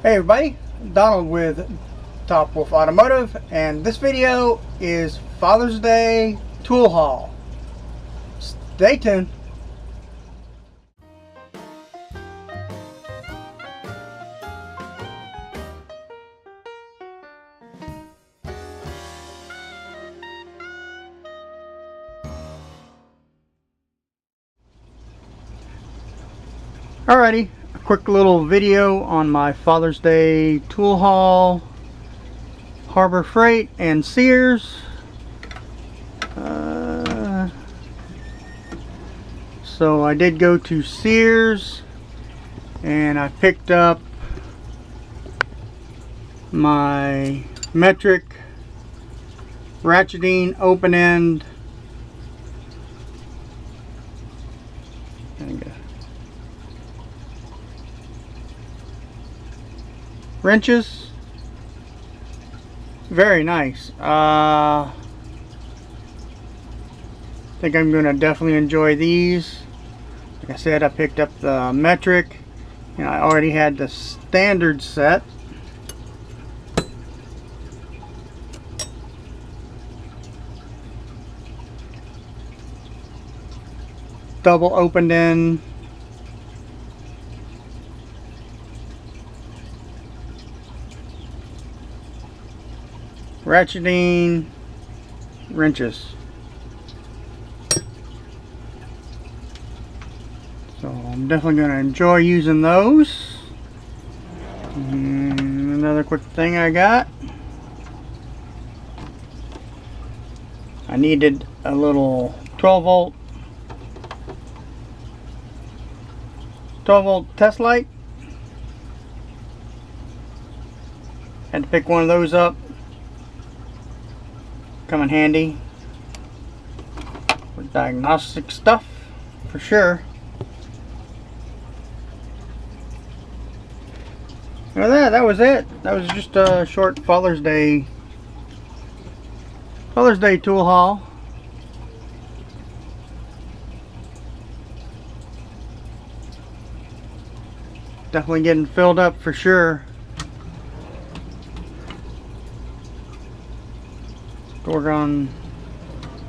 Hey everybody, Donald with Topwolf Automotive, and this video is Father's Day tool haul. Stay tuned. Alrighty, a quick little video on my Father's Day tool haul. Harbor Freight and Sears. So I did go to Sears and I picked up my metric ratcheting open end wrenches. Very nice. I think I'm gonna definitely enjoy these. Like I said, I picked up the metric and I already had the standard set. Double opened end. Ratcheting wrenches. So I'm definitely going to enjoy using those. And another quick thing I got. I needed a little 12 volt test light. Had to pick one of those up. Come in handy for diagnostic stuff for sure. Well, that was it. That was just a short Father's Day tool haul. Definitely getting filled up for sure. Work on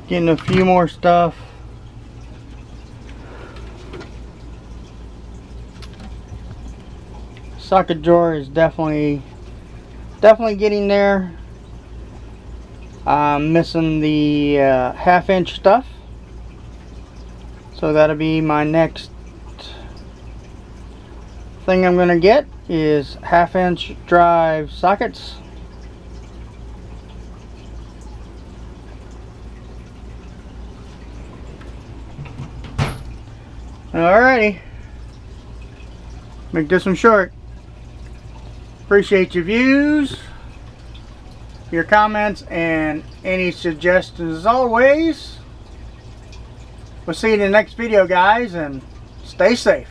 getting a few more stuff. Socket drawer is definitely getting there. I'm missing the half-inch stuff, so that'll be my next thing I'm gonna get is half-inch drive sockets. Alrighty, make this one short. Appreciate your views, your comments, and any suggestions as always. We'll see you in the next video, guys, and stay safe.